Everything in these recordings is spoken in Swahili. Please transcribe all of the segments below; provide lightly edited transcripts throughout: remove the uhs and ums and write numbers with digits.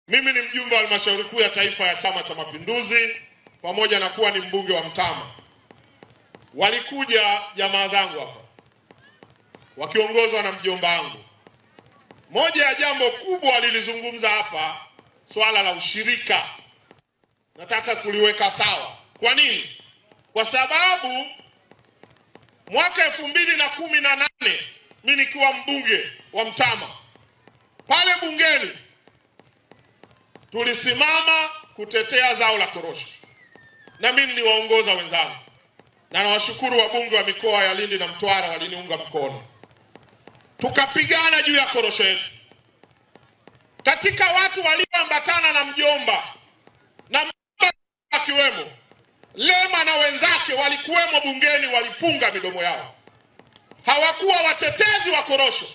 Mimi ni mjumbe wa halmashauri kuu ya taifa ya Chama cha Mapinduzi pamoja na kuwa ni mbunge wa Mtama. Walikuja jamaa zangu hapa wakiongozwa na mjomba wangu. Moja ya jambo kubwa walilizungumza hapa, swala la ushirika. Nataka kuliweka sawa. Kwa nini? Kwa sababu mwaka 2018 mimi nikiwa mbunge wa Mtama, pale bungeni tulisimama kutetea zao la korosho, na mimi niliwaongoza wenzangu, na nawashukuru wabunge wa mikoa ya Lindi na Mtwara waliniunga mkono. Tukapigana juu ya korosho yetu. Katika watu walioambatana na mjomba na akiwemo Lema na wenzake walikuwemo bungeni, walifunga midomo yao. Hawakuwa watetezi wa korosho.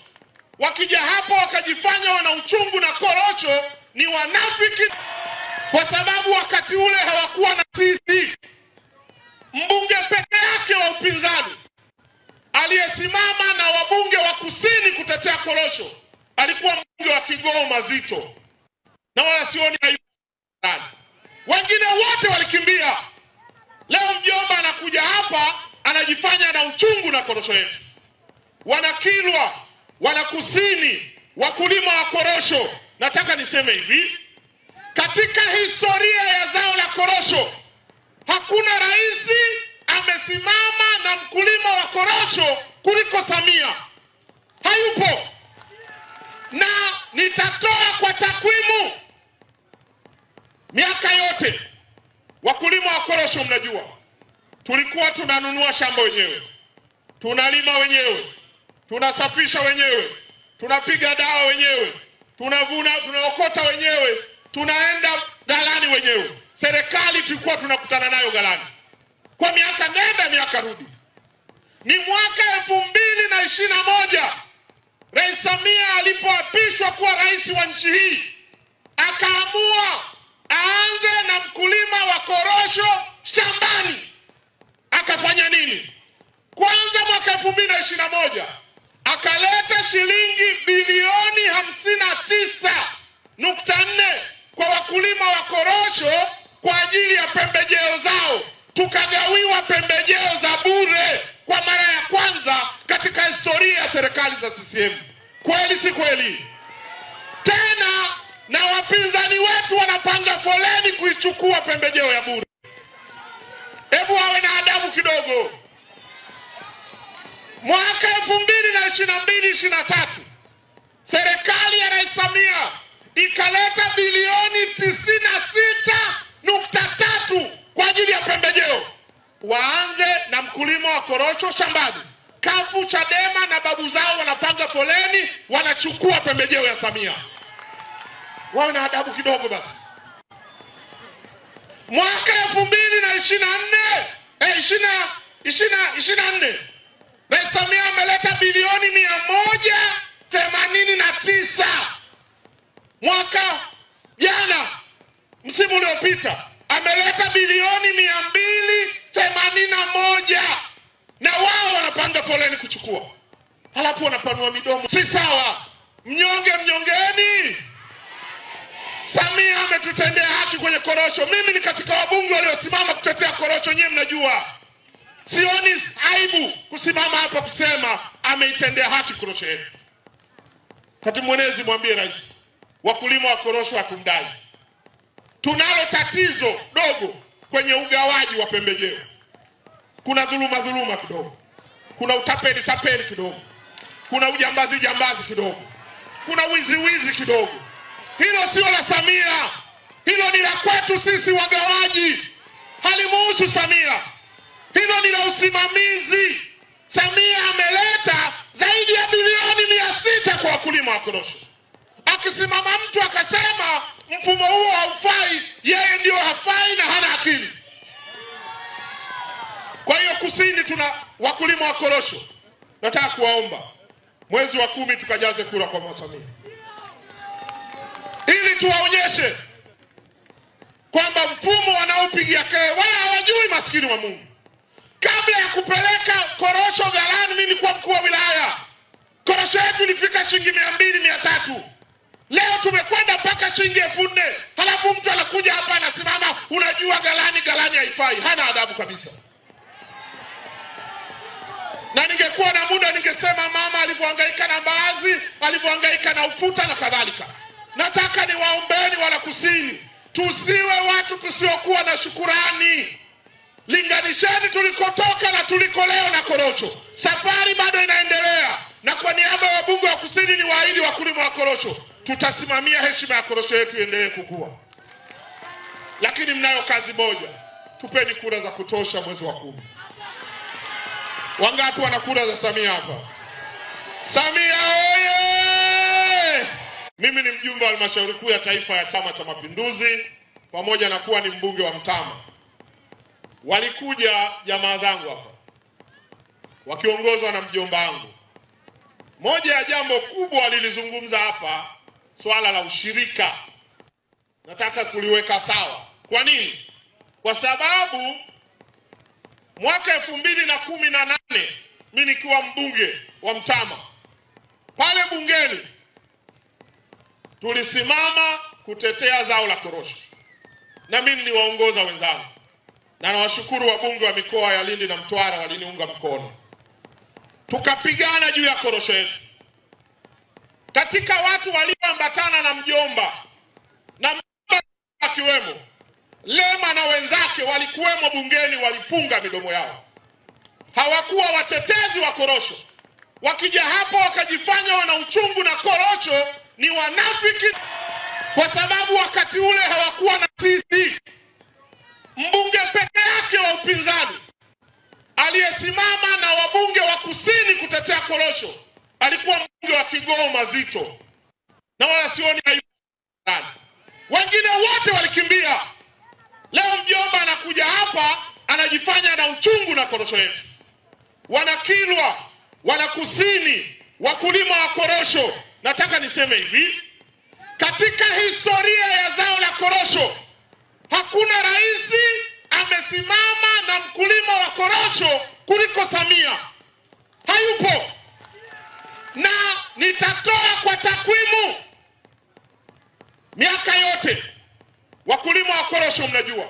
Wakija hapo wakajifanya wana uchungu na korosho, ni wanafiki, kwa sababu wakati ule hawakuwa na sisi. Mbunge peke yake wa upinzani aliyesimama na wabunge wa kusini kutetea korosho alikuwa mbunge wa Kigoma Zito, na wala sioni aibu. Wengine wote walikimbia. Leo mjomba anakuja hapa anajifanya na uchungu na korosho yetu. Wanakilwa, wanakusini, wakulima wa korosho, nataka niseme hivi, katika historia ya zao la korosho hakuna rais amesimama na mkulima wa korosho kuliko Samia. Hayupo. Na nitatoa kwa takwimu, miaka yote wakulima wa korosho, mnajua tulikuwa tunanunua shamba wenyewe, tunalima wenyewe, tunasafisha wenyewe, tunapiga dawa wenyewe, tunavuna, tunaokota wenyewe, tunaenda ghalani wenyewe. Serikali tulikuwa tunakutana nayo ghalani kwa miaka nenda miaka rudi. Ni mwaka 2021 Rais Samia alipoapishwa kuwa rais wa nchi hii, akaamua aanze na mkulima wa korosho shambani. Akafanya nini? Kwanza mwaka 2021 akaleta shilingi bilioni 59.4 kwa wakulima wa korosho kwa ajili ya pembejeo zao. Tukagawiwa pembejeo za bure kwa mara ya kwanza katika historia ya serikali za CCM. Kweli si kweli? Tena na wapinzani wetu wanapanga foleni kuichukua pembejeo ya bure. Hebu wawe na adabu kidogo. Mwaka 2022-2023 serikali ya Rais Samia ikaleta bilioni 96.3 kwa ajili ya pembejeo. Waanze na mkulima wa korosho shambani. Kafu, Chadema na babu zao wanapanga foleni, wanachukua pembejeo ya Samia. Wawe na adabu kidogo basi. Mwaka 2024 Rais Samia ameleta bilioni 189. Mwaka jana, msimu uliopita, ameleta bilioni 281, na wao wanapanga foleni kuchukua. Halafu wanapanua midomo. Si sawa. Mnyonge mnyongeni. Samia ametutendea haki kwenye korosho. Mimi ni katika wabunge waliosimama kutetea korosho, nyewe mnajua. Sioni aibu kusimama hapa kusema ameitendea haki korosho yetu. Katibu mwenezi, mwambie rais, wakulima wa korosho hatumdai. Tunalo tatizo dogo kwenye ugawaji wa pembejeo. Kuna dhuluma kidogo. Kuna utapeli kidogo. Kuna ujambazi kidogo. Kuna wizi kidogo. Hilo sio la Samia. Hilo ni la kwetu sisi wagawaji. Halimuhusu Samia. Hilo ni la usimamizi. Samia ameleta zaidi ya bilioni 600 kwa wakulima wa korosho. Akisimama mtu akasema mfumo huo haufai, yeye ndio hafai na hana akili. Kwa hiyo kusini tuna wakulima wa korosho. Nataka kuwaomba mwezi wa 10 tukajaze kura kwa Mama Samia, ili tuwaonyeshe kwamba mfumo wanaopigia kelele wala hawajui maskini wa Mungu. Kabla ya kupeleka korosho ghalani, mimi nilikuwa mkuu wa wilaya. Korosho yetu ilifika shilingi 200-300. Leo tumekwenda mpaka shilingi 4,000. Halafu mtu anakuja hapa anasimama, unajua galani haifai. Hana adabu kabisa. Na ningekuwa na muda ningesema mama alivyohangaika na mbaazi, alivyohangaika na ufuta na kadhalika. Nataka niwaombeni wala kusini, tusiwe watu tusiokuwa na shukurani. Linganisheni tulikotoka na tuliko leo na korosho. Safari bado inaendelea, na kwa niaba ya wabunge wa kusini ni waahidi wakulima wa korosho, tutasimamia heshima ya korosho yetu iendelee kukua. Lakini mnayo kazi moja, tupeni kura za kutosha mwezi wa 10. Wangapi wana kura za Samia hapa? Samia oye! Mimi ni mjumbe wa halmashauri kuu ya taifa ya Chama cha Mapinduzi, pamoja na kuwa ni mbunge wa Mtama. Walikuja jamaa zangu hapa wakiongozwa na mjomba wangu. Moja ya jambo kubwa walilizungumza hapa, swala la ushirika. Nataka kuliweka sawa. Kwa nini? Kwa sababu mwaka 2018 mimi nikiwa mbunge wa Mtama, pale bungeni tulisimama kutetea zao la korosho, na mimi niliwaongoza wenzangu, na nawashukuru wabunge wa mikoa ya Lindi na Mtwara waliniunga mkono. Tukapigana juu ya korosho yetu. Katika watu walioambatana na mjomba na akiwemo Lema na wenzake walikuwemo bungeni, walifunga midomo yao. Hawakuwa watetezi wa korosho. Wakija hapo wakajifanya wana uchungu na korosho, ni wanafiki, kwa sababu wakati ule hawakuwa na sisi. Mbunge peke yake wa upinzani aliyesimama na wabunge wa kusini kutetea korosho alikuwa mbunge wa Kigoma Zito, na wala sioni aibu. Wengine wote walikimbia. Leo mjomba anakuja hapa anajifanya na uchungu na korosho yetu. Wanakilwa, wanakusini, wakulima wa korosho, nataka niseme hivi, katika historia ya zao la korosho hakuna rais amesimama na mkulima wa korosho kuliko Samia. Hayupo. Na nitatoa kwa takwimu, miaka yote wakulima wa korosho, mnajua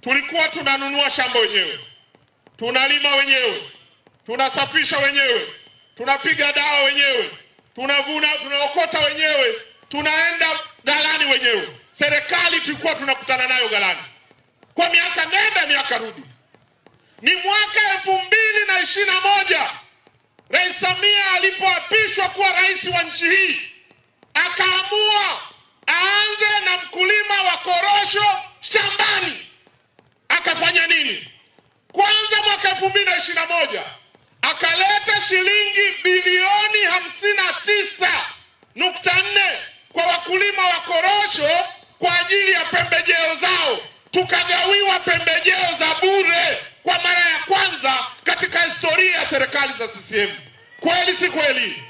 tulikuwa tunanunua shamba wenyewe, tunalima wenyewe, tunasafisha wenyewe, tunapiga dawa wenyewe, tunavuna, tunaokota wenyewe, tunaenda galani wenyewe. Serikali tulikuwa tunakutana nayo galani kwa miaka nenda miaka rudi. Ni mwaka 2021 Rais Samia alipoapishwa kuwa rais wa nchi hii, akaamua aanze na mkulima wa korosho shambani. Akafanya nini? Kwanza mwaka 2021 akaleta shilingi bilioni 59.4 kwa wakulima wa korosho kwa ajili ya pembejeo zao. Tukagawiwa pembejeo za bure kwa mara ya kwanza katika historia ya serikali za CCM. Kweli si kweli?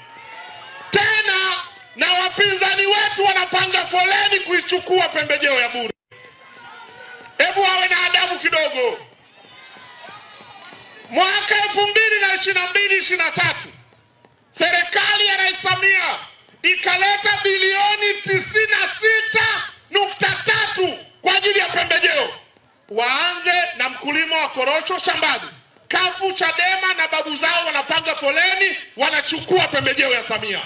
Tena na wapinzani wetu wanapanga foleni kuichukua pembejeo ya bure. Hebu wawe na adabu kidogo. Mwaka 2022-2023 serikali ya Rais Samia ikaleta bilioni 96.3 kwa ajili ya pembejeo. Waanze na mkulima wa korosho shambani. Kafu, Chadema na babu zao wanapanga foleni, wanachukua pembejeo ya Samia.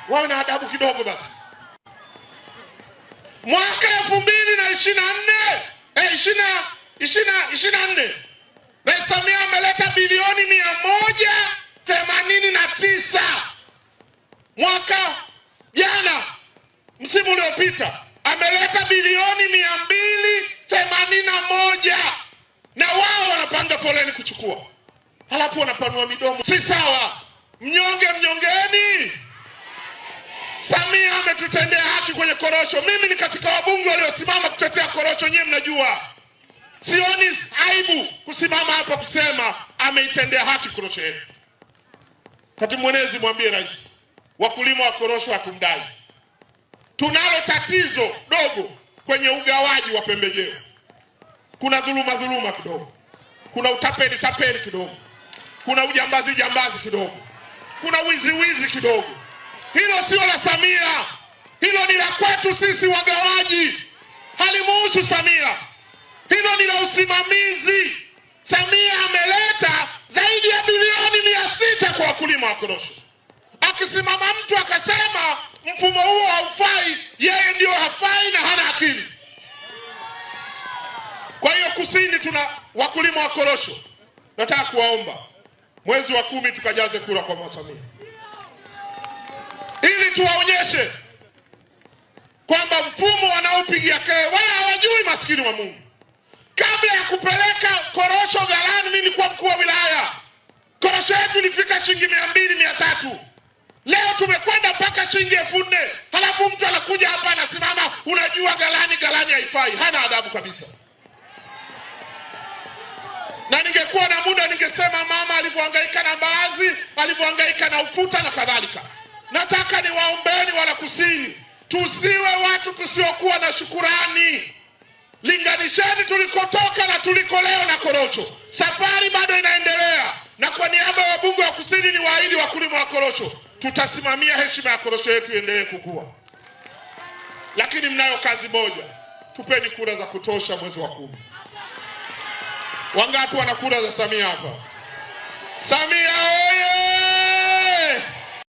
Wawe na adabu kidogo basi. Mwaka 2024 Rais Samia ameleta bilioni 189. Mwaka jana, msimu uliopita, ameleta bilioni 281, na wao wanapanga foleni kuchukua. Halafu wanapanua midomo. Si sawa. Mnyonge mnyongeni. Samia ametutendea haki kwenye korosho. Mimi ni katika wabunge waliosimama kutetea korosho. Nyie mnajua. Sioni aibu kusimama hapa kusema ameitendea haki korosho yetu. Katibu mwenezi, mwambie rais, wakulima wa korosho hatumdai. Tunalo tatizo dogo kwenye ugawaji wa pembejeo. Kuna dhuluma kidogo. Kuna utapeli kidogo. Kuna ujambazi kidogo. Kuna wizi kidogo. Hilo sio la Samia, hilo ni la kwetu sisi wagawaji, halimuhusu Samia. Hilo ni la usimamizi. Samia ameleta zaidi ya bilioni 600 kwa wakulima wa korosho. Akisimama mtu akasema mfumo huo haufai, yeye ndio hafai na hana akili. Kwa hiyo Kusini tuna wakulima wa korosho. Nataka kuwaomba mwezi wa 10 tukajaze kura kwa Mama Samia, ili tuwaonyeshe kwamba mfumo wanaopigia kelele wala hawajui maskini wa Mungu. Kabla ya kupeleka korosho ghalani, mimi nilikuwa mkuu wa wilaya. Korosho yetu ilifika shilingi 200, 300. Leo tumekwenda mpaka shilingi 4000. Halafu mtu anakuja hapa anasimama, unajua ghalani haifai. Hana adabu kabisa. Na ningekuwa na muda ningesema mama alivyohangaika na mbaazi, alivyohangaika na ufuta na kadhalika. Nataka niwaombeni wana Kusini, tusiwe watu tusiokuwa na shukurani. Linganisheni tulikotoka na tuliko leo na korosho. Safari bado inaendelea, na kwa niaba ya wabunge wa Kusini ni waahidi wakulima wa korosho, tutasimamia heshima ya korosho yetu iendelee kukua. Lakini mnayo kazi moja, tupeni kura za kutosha mwezi wa 10. Wangapi wana kura za Samia hapa? Samia!